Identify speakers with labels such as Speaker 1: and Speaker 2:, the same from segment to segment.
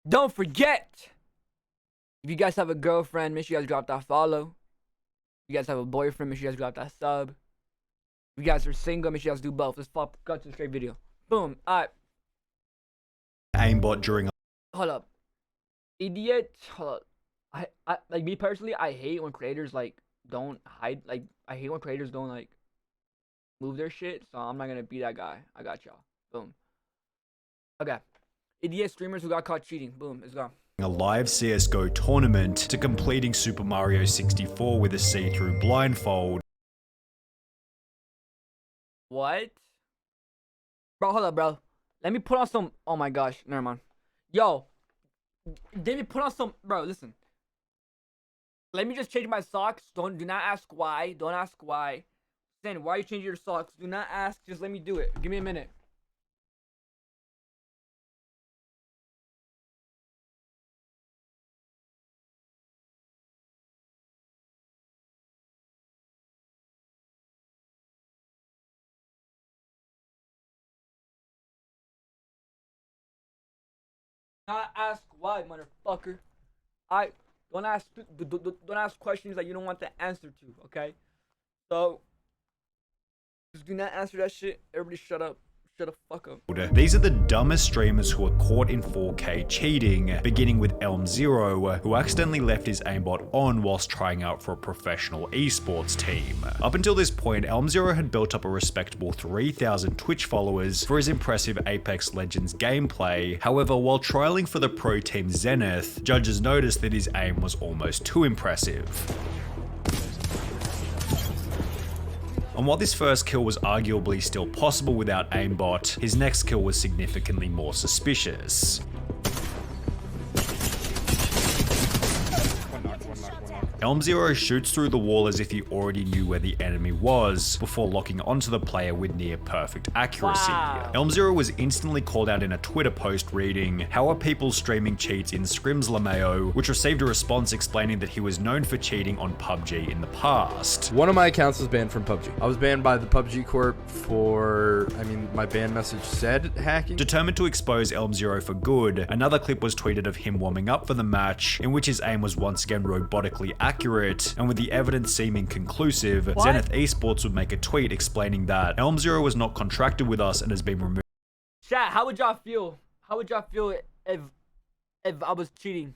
Speaker 1: Don't forget, if you guys have a girlfriend, make sure you guys drop that follow. If you guys have a boyfriend, make sure you guys drop that sub. If you guys are single, make sure you guys do both. Let's go to the straight video. Boom. Alright.
Speaker 2: Aimbot during
Speaker 1: Hold up. Idiot. Hold up. I like me personally, I hate when creators like don't hide, like I hate when creators don't like move their shit, so I'm not gonna be that guy. I got y'all. Boom. Okay. Idiot streamers who got caught cheating. Boom. Let's go.
Speaker 2: a live CSGO tournament to completing Super Mario 64 with a see-through blindfold.
Speaker 1: What? Bro, hold up, bro. Let me put on some. Oh my gosh, never mind. Yo, let me put on some. Bro, listen. Let me just change my socks. Do not ask why. Don't ask why. Then why are you changing your socks? Do not ask. Just let me do it. Give me a minute. Not ask why, motherfucker. Don't ask questions that you don't want the answer to, okay? So just do not answer that shit. Everybody shut up. Shut the fuck up.
Speaker 2: These are the dumbest streamers who are caught in 4K cheating, beginning with Elm0, who accidentally left his aimbot on whilst trying out for a professional esports team. Up until this point, Elm0 had built up a respectable 3,000 Twitch followers for his impressive Apex Legends gameplay. However, while trialing for the pro team Zenith, judges noticed that his aim was almost too impressive. And while this first kill was arguably still possible without aimbot, his next kill was significantly more suspicious. Elm0 shoots through the wall as if he already knew where the enemy was, before locking onto the player with near perfect accuracy.
Speaker 1: Wow.
Speaker 2: Elm0 was instantly called out in a Twitter post reading, "How are people streaming cheats in Scrims LMAO?" which received a response explaining that he was known for cheating on PUBG in the past.
Speaker 3: One of my accounts was banned from PUBG. I was banned by the PUBG Corp for, my ban message said hacking.
Speaker 2: Determined to expose Elm0 for good, another clip was tweeted of him warming up for the match, in which his aim was once again robotically accurate, and with the evidence seeming conclusive,
Speaker 1: What?
Speaker 2: Zenith Esports would make a tweet explaining that Elm0 was not contracted with us and has been removed.
Speaker 1: Chat, how would y'all feel? How would y'all feel if I was cheating?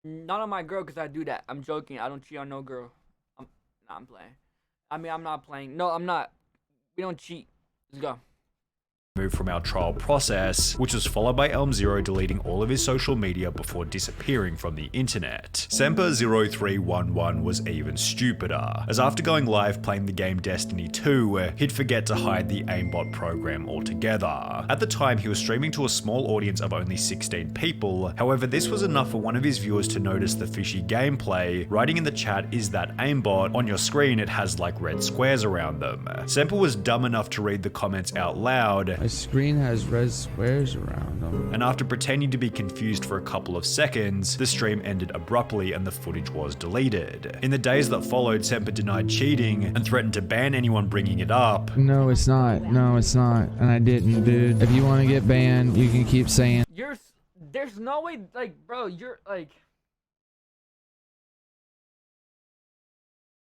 Speaker 1: Not on my girl, because I do that. I'm joking. I don't cheat on no girl. I'm playing. I'm not playing. No, I'm not. We don't cheat. Let's go.
Speaker 2: Moved from our trial process, which was followed by Elm0 deleting all of his social media before disappearing from the internet. Semper0311 was even stupider, as after going live playing the game Destiny 2, he'd forget to hide the aimbot program altogether. At the time, he was streaming to a small audience of only 16 people, however this was enough for one of his viewers to notice the fishy gameplay, writing in the chat, "Is that aimbot? On your screen it has like red squares around them." Semper was dumb enough to read the comments out loud,
Speaker 4: My screen has red squares around them.
Speaker 2: and after pretending to be confused for a couple of seconds, the stream ended abruptly and the footage was deleted. In the days that followed, Semper denied cheating and threatened to ban anyone bringing it up.
Speaker 4: No, it's not. No, it's not. And I didn't, dude. If you want to get banned, you can keep saying.
Speaker 1: There's no way, like, bro, you're like,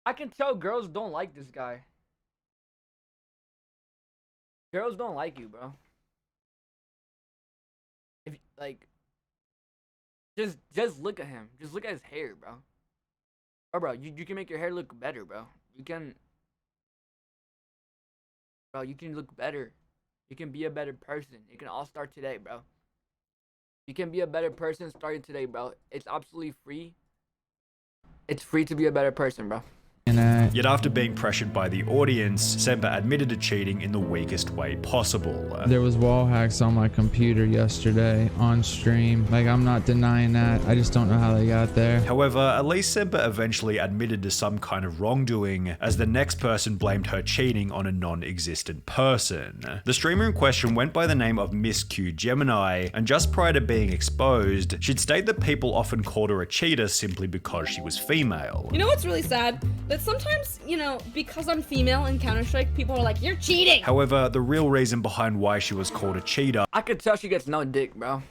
Speaker 1: I can tell girls don't like this guy. Girls don't like you, bro. If like, just look at him. Just look at his hair, bro. Oh, bro, you can make your hair look better, bro. You can, bro. You can look better. You can be a better person. It can all start today, bro. You can be a better person starting today, bro. It's absolutely free. It's free to be a better person, bro.
Speaker 2: Yet after being pressured by the audience, Semper admitted to cheating in the weakest way possible.
Speaker 4: There was wall hacks on my computer yesterday on stream. Like, I'm not denying that. I just don't know how they got there.
Speaker 2: However, at least Semper eventually admitted to some kind of wrongdoing, as the next person blamed her cheating on a non-existent person. The streamer in question went by the name of Miss Q Gemini, and just prior to being exposed, she'd state that people often called her a cheater simply because she was female.
Speaker 5: You know what's really sad? That sometimes, because I'm female in Counter-Strike, people are like, "You're cheating!"
Speaker 2: However, the real reason behind why she was called a cheater
Speaker 1: I could tell she gets no dick, bro.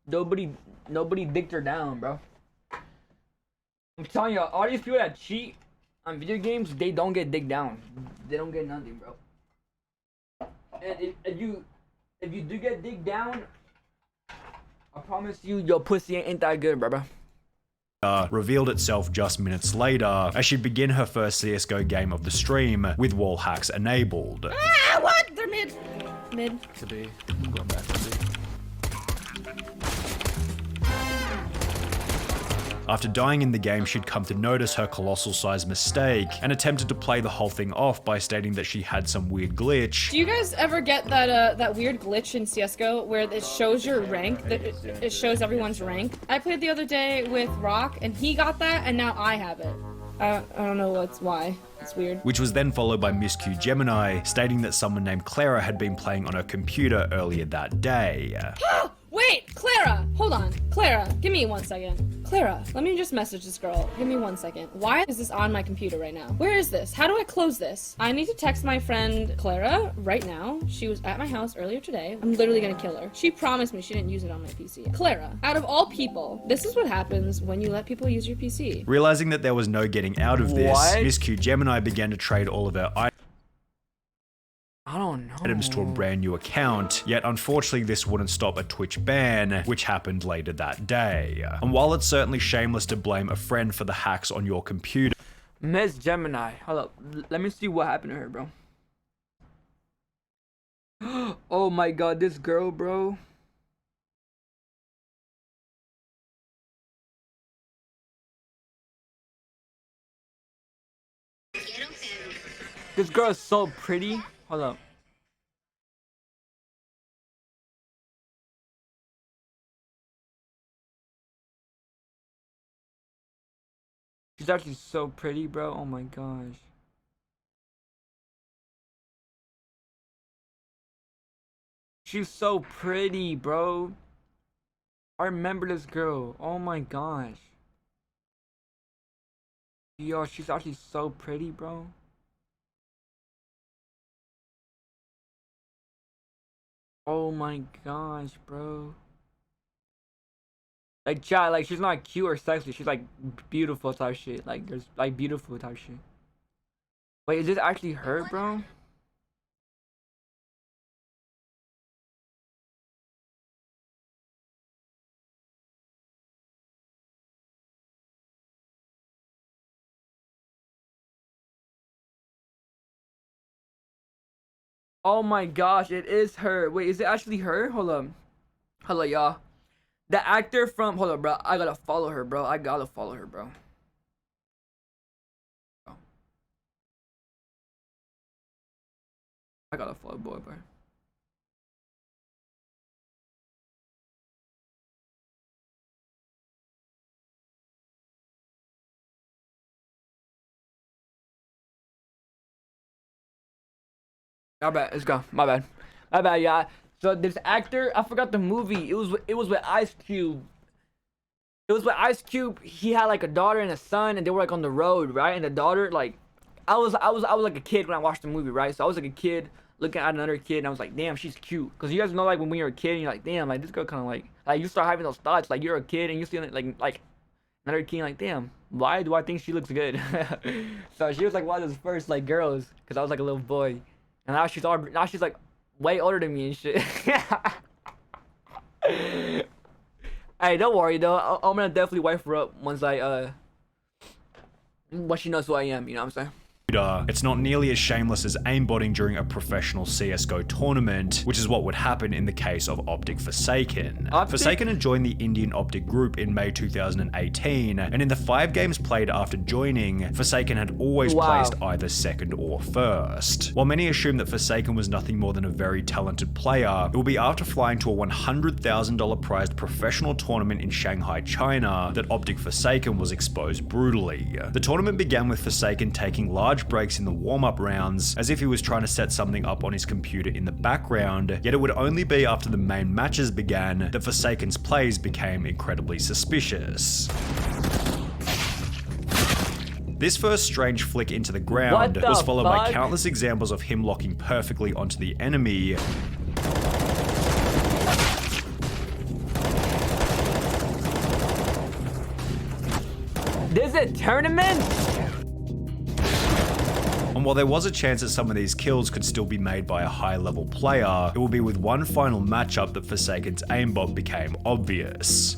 Speaker 1: nobody dicked her down, bro. I'm telling you, all these people that cheat on video games, they don't get dicked down. They don't get nothing, bro. And if you do get dicked down, I promise you, your pussy ain't that good, bro.
Speaker 2: Revealed itself just minutes later as she'd begin her first CSGO game of the stream with wall hacks enabled.
Speaker 5: Ah, what? They're mid. Mid.
Speaker 3: To be. I'm going back to B.
Speaker 2: After dying in the game, she'd come to notice her colossal sized mistake and attempted to play the whole thing off by stating that she had some weird glitch.
Speaker 5: Do you guys ever get that weird glitch in CS:GO where it shows your rank? That it shows everyone's rank. I played the other day with Rock, and he got that, and now I have it. I don't know why. It's weird.
Speaker 2: Which was then followed by Miss Q Gemini stating that someone named Clara had been playing on her computer earlier that day.
Speaker 5: Wait, Clara! Hold on. Clara, give me 1 second. Clara, let me just message this girl. Give me 1 second. Why is this on my computer right now? Where is this? How do I close this? I need to text my friend Clara right now. She was at my house earlier today. I'm literally gonna kill her. She promised me she didn't use it on my PC. Clara, out of all people, this is what happens when you let people use your PC.
Speaker 2: Realizing that there was no getting out of this,
Speaker 1: What?
Speaker 2: Miss Q Gemini began to trade all of her
Speaker 1: I don't know.
Speaker 2: items to a brand new account, yet unfortunately this wouldn't stop a Twitch ban, which happened later that day. And while it's certainly shameless to blame a friend for the hacks on your computer,
Speaker 1: Miss Gemini. Hold up. Let me see what happened to her, bro. Oh my god, this girl, bro. This girl is so pretty. Hold up. She's actually so pretty, bro. Oh my gosh. She's so pretty, bro. I remember this girl. Oh my gosh. Yo, she's actually so pretty, bro. Oh my gosh, bro. Like, chat, like, she's not cute or sexy. She's, like, beautiful type shit. Like, there's, like, beautiful type shit. Wait, is this actually her, bro? Oh my gosh, it is her. Wait, is it actually her? Hold up. Hello, y'all. The actor from... Hold up, bro. I gotta follow her, bro. I gotta follow her, bro. I gotta follow boy, bro. My bad. Let's go. My bad. My bad, y'all. So this actor, I forgot the movie. It was with Ice Cube. It was with Ice Cube. He had like a daughter and a son, and they were like on the road, right? And the daughter, like, I was like a kid when I watched the movie, right? So I was like a kid looking at another kid, and I was like, damn, she's cute. Cause you guys know, like, when you're a kid, and you're like, damn, like this girl kind of like you start having those thoughts, like you're a kid and you see like another kid, like, damn, why do I think she looks good? So she was like one of those first like girls, cause I was like a little boy. And now she's like way older than me and shit. Hey, don't worry though. I'm gonna definitely wife her up once she knows who I am. You know what I'm saying?
Speaker 2: It's not nearly as shameless as aimbotting during a professional CSGO tournament, which is what would happen in the case of Optic Forsaken. Forsaken had joined the Indian Optic group in May 2018, and in the 5 games played after joining, Forsaken had always placed either second or first. While many assume that Forsaken was nothing more than a very talented player, it will be after flying to a $100,000 prized professional tournament in Shanghai, China, that Optic Forsaken was exposed brutally. The tournament began with Forsaken taking large breaks in the warm-up rounds, as if he was trying to set something up on his computer in the background, yet it would only be after the main matches began that Forsaken's plays became incredibly suspicious. This first strange flick into the ground was followed by countless examples of him locking perfectly onto the enemy,
Speaker 1: a tournament?
Speaker 2: And while there was a chance that some of these kills could still be made by a high-level player, it will be with one final matchup that Forsaken's aimbot became obvious.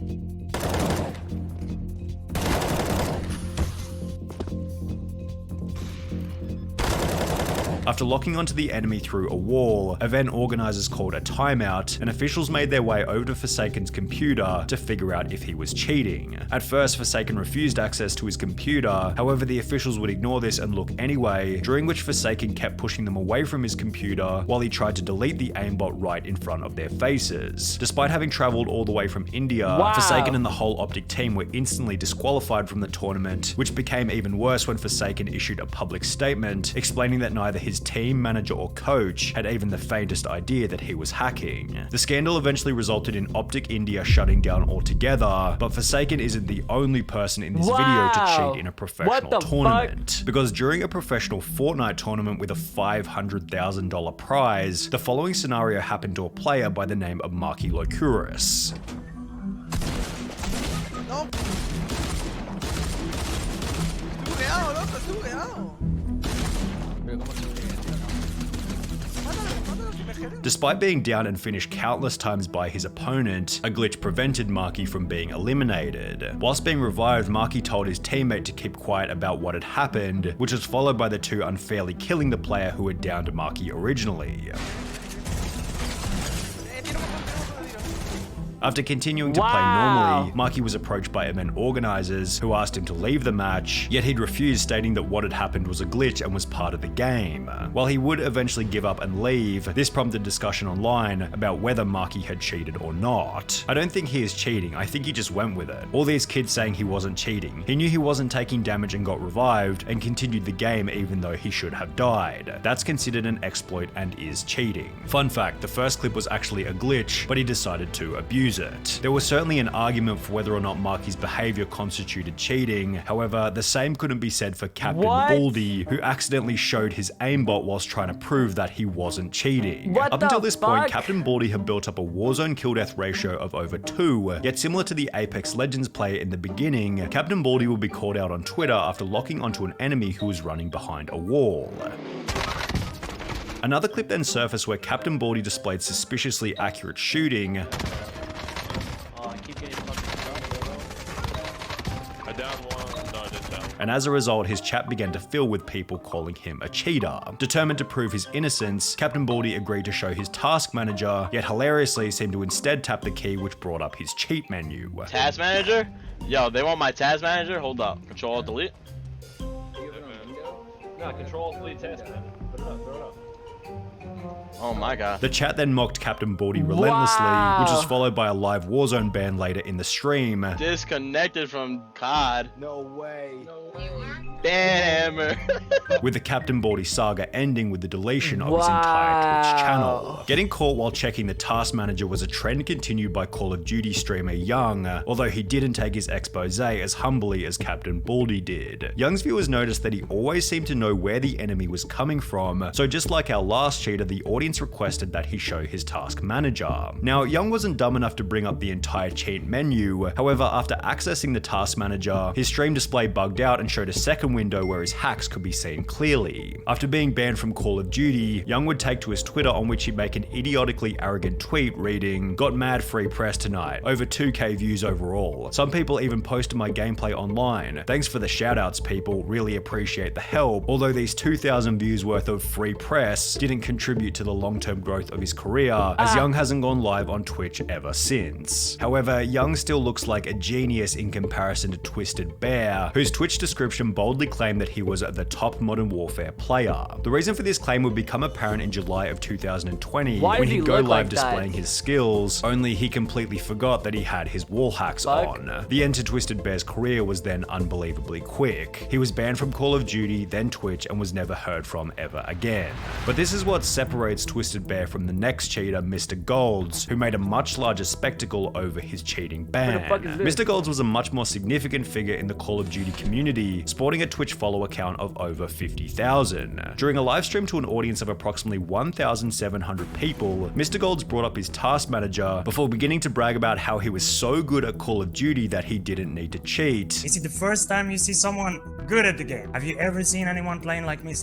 Speaker 2: After locking onto the enemy through a wall, event organizers called a timeout, and officials made their way over to Forsaken's computer to figure out if he was cheating. At first, Forsaken refused access to his computer, however the officials would ignore this and look anyway, during which Forsaken kept pushing them away from his computer while he tried to delete the aimbot right in front of their faces. Despite having traveled all the way from India, Forsaken and the whole Optic team were instantly disqualified from the tournament, which became even worse when Forsaken issued a public statement explaining that neither his team, manager, or coach had even the faintest idea that he was hacking. The scandal eventually resulted in Optic India shutting down altogether, but Forsaken isn't the only person in this video to cheat in a professional tournament. Because during a professional Fortnite tournament with a $500,000 prize, the following scenario happened to a player by the name of Marky Locuris.
Speaker 6: No. Estuve cuidado.
Speaker 2: Despite being down and finished countless times by his opponent, a glitch prevented Marky from being eliminated. Whilst being revived, Marky told his teammate to keep quiet about what had happened, which was followed by the two unfairly killing the player who had downed Marky originally. After continuing to play normally, Marky was approached by event organizers who asked him to leave the match, yet he'd refused, stating that what had happened was a glitch and was part of the game. While he would eventually give up and leave, this prompted discussion online about whether Marky had cheated or not. I don't think he is cheating, I think he just went with it. All these kids saying he wasn't cheating. He knew he wasn't taking damage and got revived, and continued the game even though he should have died. That's considered an exploit and is cheating. Fun fact, the first clip was actually a glitch, but he decided to abuse it. There was certainly an argument for whether or not Marky's behavior constituted cheating, however, the same couldn't be said for Captain Baldy, who accidentally showed his aimbot whilst trying to prove that he wasn't cheating. Up until this point, Captain Baldy had built up a Warzone kill-death ratio of over 2, yet similar to the Apex Legends player in the beginning, Captain Baldy would be called out on Twitter after locking onto an enemy who was running behind a wall. Another clip then surfaced where Captain Baldy displayed suspiciously accurate shooting, and as a result, his chat began to fill with people calling him a cheater. Determined to prove his innocence, Captain Baldy agreed to show his task manager, yet hilariously seemed to instead tap the key which brought up his cheat menu.
Speaker 7: Task manager? Yo, they want my task manager? Hold up. Control delete?
Speaker 8: No, control delete task manager. Put it up, throw it up.
Speaker 7: Oh my god.
Speaker 2: The chat then mocked Captain Baldy relentlessly, which was followed by a live Warzone ban later in the stream.
Speaker 7: Disconnected from COD.
Speaker 6: No way.
Speaker 7: Damn.
Speaker 2: With the Captain Baldy saga ending with the deletion of his entire Twitch channel. Getting caught while checking the task manager was a trend continued by Call of Duty streamer Young, although he didn't take his expose as humbly as Captain Baldy did. Young's viewers noticed that he always seemed to know where the enemy was coming from, so just like our last cheater, the audience requested that he show his task manager. Now, Young wasn't dumb enough to bring up the entire cheat menu, however, after accessing the task manager, his stream display bugged out and showed a second window where his hacks could be seen clearly. After being banned from Call of Duty, Young would take to his Twitter, on which he'd make an idiotically arrogant tweet reading, "Got mad free press tonight, over 2k views overall. Some people even posted my gameplay online. Thanks for the shoutouts, people, really appreciate the help, although these 2,000 views worth of free press didn't contribute to the long-term growth of his career, as Young hasn't gone live on Twitch ever since." However, Young still looks like a genius in comparison to Twisted Bear, whose Twitch description boldly claimed that he was the top Modern Warfare player. The reason for this claim would become apparent in July of 2020 when he'd go live displaying his skills, only he completely forgot that he had his wall hacks on. The end to Twisted Bear's career was then unbelievably quick. He was banned from Call of Duty, then Twitch, and was never heard from ever again. But this is what separates Twisted Bear from the next cheater, Mr. Golds, who made a much larger spectacle over his cheating ban. Mr. Golds was a much more significant figure in the Call of Duty community, sporting a Twitch follower count of over 50,000. During a live stream to an audience of approximately 1,700 people, Mr. Golds brought up his task manager before beginning to brag about how he was so good at Call of Duty that he didn't need to cheat.
Speaker 9: Is it the first time you see someone good at the game? Have you ever seen anyone playing like me?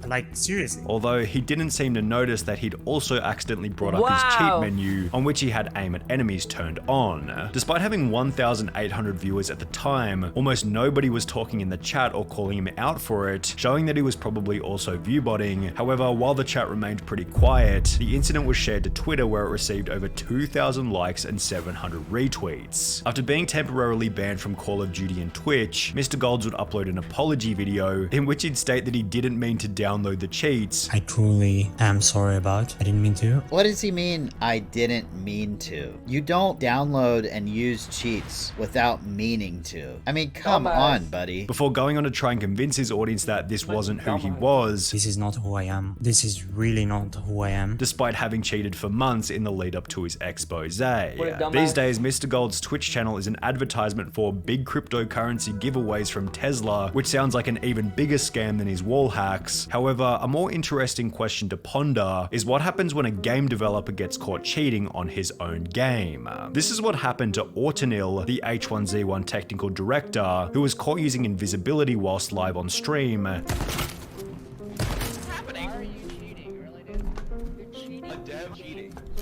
Speaker 9: Like seriously?
Speaker 2: Although he didn't seem to notice that he'd also accidentally brought up his cheat menu, on which he had aim at enemies turned on. Despite having 1,800 viewers at the time, almost nobody was talking in the chat or calling him out for it, showing that he was probably also viewbotting. However, while the chat remained pretty quiet, the incident was shared to Twitter, where it received over 2,000 likes and 700 retweets. After being temporarily banned from Call of Duty and Twitch, Mr. Golds would upload an apology video in which he'd state that he didn't mean to download the cheats.
Speaker 9: I truly am sorry about. I didn't mean to.
Speaker 10: What does he mean, I didn't mean to? You don't download and use cheats without meaning to. I mean, come on, buddy.
Speaker 2: Before going on to try and convince his audience that this wasn't who he was.
Speaker 9: This is not who I am. This is really not who I am.
Speaker 2: Despite having cheated for months in the lead up to his expose. These days, Mr. Gold's Twitch channel is an advertisement for big cryptocurrency giveaways from Tesla, which sounds like an even bigger scam than his wall hacks. However, a more interesting question to ponder is what happens when a game developer gets caught cheating on his own game. This is what happened to Autonil, the H1Z1 technical director, who was caught using invisibility whilst live on stream.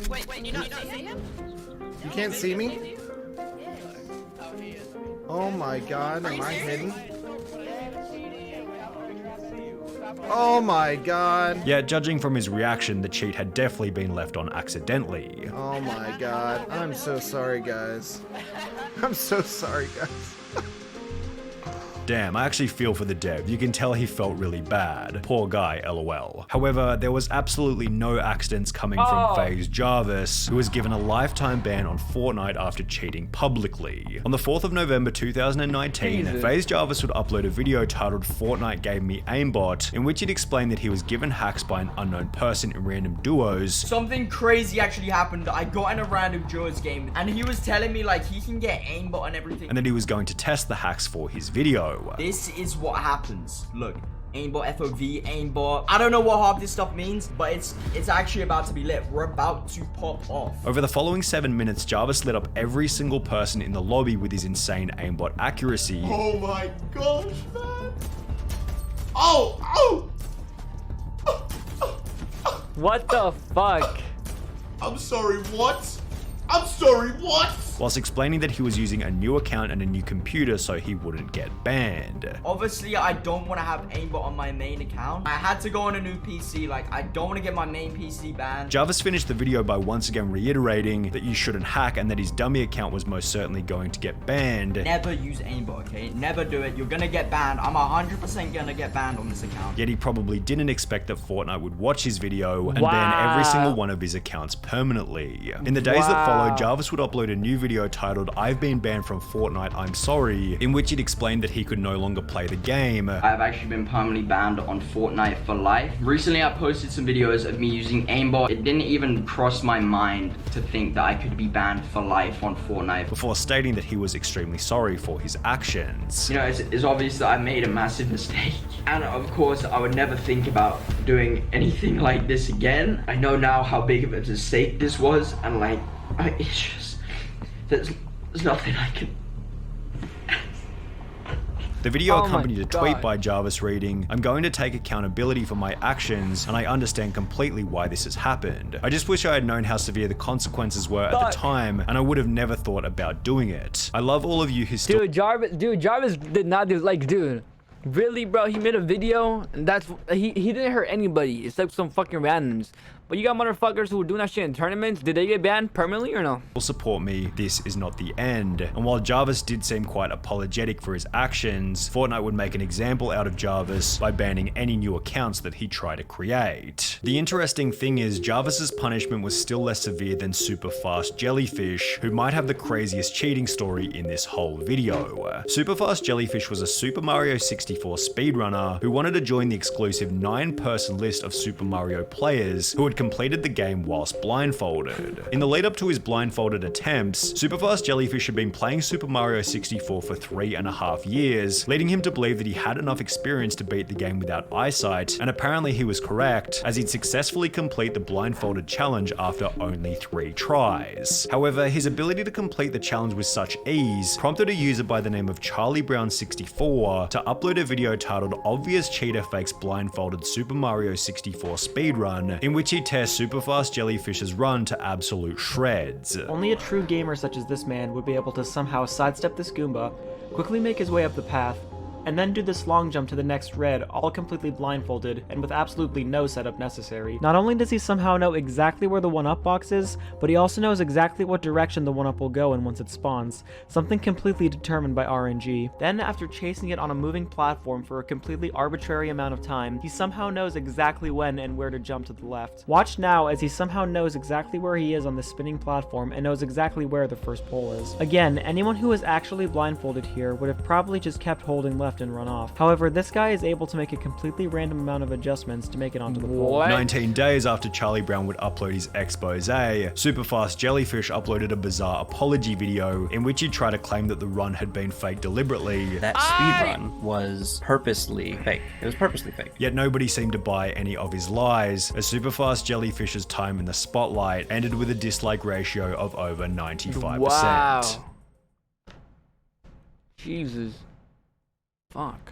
Speaker 6: Wait, you not see him? You can't see me? Oh my god, am I hidden? Oh my god.
Speaker 2: Yeah, judging from his reaction, the cheat had definitely been left on accidentally.
Speaker 6: Oh my god. I'm so sorry, guys. I'm so sorry, guys.
Speaker 2: Damn, I actually feel for the dev. You can tell he felt really bad. Poor guy, lol. However, there was absolutely no accidents coming from FaZe Jarvis, who was given a lifetime ban on Fortnite after cheating publicly. On the 4th of November 2019, FaZe Jarvis would upload a video titled "Fortnite Gave Me Aimbot," in which he'd explained that he was given hacks by an unknown person in random duos.
Speaker 11: Something crazy actually happened. I got in a random duos game and he was telling me like he can get aimbot and everything.
Speaker 2: And that he was going to test the hacks for his video.
Speaker 11: This is what happens. Look, aimbot, FOV, aimbot. I don't know what half this stuff means, but it's actually about to be lit. We're about to pop off.
Speaker 2: Over the following 7 minutes, Jarvis lit up every single person in the lobby with his insane aimbot accuracy.
Speaker 6: Oh my gosh, man. Oh!
Speaker 1: What the fuck?
Speaker 6: I'm sorry, what? I'm sorry, what?
Speaker 2: Whilst explaining that he was using a new account and a new computer so he wouldn't get banned.
Speaker 11: Obviously, I don't want to have aimbot on my main account. I had to go on a new PC. Like, I don't want to get my main PC banned.
Speaker 2: Jarvis finished the video by once again reiterating that you shouldn't hack and that his dummy account was most certainly going to get banned.
Speaker 11: Never use aimbot, okay? Never do it. You're gonna get banned. I'm 100% gonna get banned on this account.
Speaker 2: Yet he probably didn't expect that Fortnite would watch his video and ban every single one of his accounts permanently. In the days that followed, Jarvis would upload a new video titled "I've been banned from Fortnite, I'm sorry," in which he'd explained that he could no longer play the game.
Speaker 11: I've actually been permanently banned on Fortnite for life. Recently, I posted some videos of me using aimbot. It didn't even cross my mind to think that I could be banned for life on Fortnite.
Speaker 2: Before stating that he was extremely sorry for his actions.
Speaker 11: You know, it's obvious that I made a massive mistake. And of course, I would never think about doing anything like this again. I know now how big of a mistake this was, and like, it's just, there's nothing I can.
Speaker 2: The video accompanied a tweet by Jarvis reading, "I'm going to take accountability for my actions, and I understand completely why this has happened. I just wish I had known how severe the consequences were at the time, and I would have never thought about doing it. I love all of you who still."
Speaker 1: Dude, Jarvis did not do, like, dude. Really, bro? He made a video, and that's he didn't hurt anybody except some fucking randoms. But you got motherfuckers who were doing that shit in tournaments. Did they get banned permanently or no?
Speaker 2: Will support me, this is not the end. And while Jarvis did seem quite apologetic for his actions, Fortnite would make an example out of Jarvis by banning any new accounts that he tried to create. The interesting thing is, Jarvis's punishment was still less severe than Super Fast Jellyfish, who might have the craziest cheating story in this whole video. Super Fast Jellyfish was a Super Mario 64 speedrunner who wanted to join the exclusive 9-person list of Super Mario players who would had completed the game whilst blindfolded. In the lead up to his blindfolded attempts, Superfast Jellyfish had been playing Super Mario 64 for 3.5 years, leading him to believe that he had enough experience to beat the game without eyesight, and apparently he was correct, as he'd successfully complete the blindfolded challenge after only 3 tries. However, his ability to complete the challenge with such ease prompted a user by the name of CharlieBrown64 to upload a video titled Obvious Cheater Fakes Blindfolded Super Mario 64 Speedrun, in which he tears Superfast Jellyfish's run to absolute shreds.
Speaker 12: Only a true gamer such as this man would be able to somehow sidestep this Goomba, quickly make his way up the path, and then do this long jump to the next red, all completely blindfolded, and with absolutely no setup necessary. Not only does he somehow know exactly where the 1-up box is, but he also knows exactly what direction the 1-up will go in once it spawns, something completely determined by RNG. Then, after chasing it on a moving platform for a completely arbitrary amount of time, he somehow knows exactly when and where to jump to the left. Watch now as he somehow knows exactly where he is on the spinning platform and knows exactly where the first pole is. Again, anyone who was actually blindfolded here would have probably just kept holding left and run off. However, this guy is able to make a completely random amount of adjustments to make it onto the pole.
Speaker 2: 19 days after Charlie Brown would upload his expose, Superfast Jellyfish uploaded a bizarre apology video in which he tried to claim that the run had been faked deliberately.
Speaker 13: That speedrun was purposely fake. It was purposely fake.
Speaker 2: Yet nobody seemed to buy any of his lies, as Superfast Jellyfish's time in the spotlight ended with a dislike ratio of over 95%.
Speaker 1: Wow. Jesus. Fuck.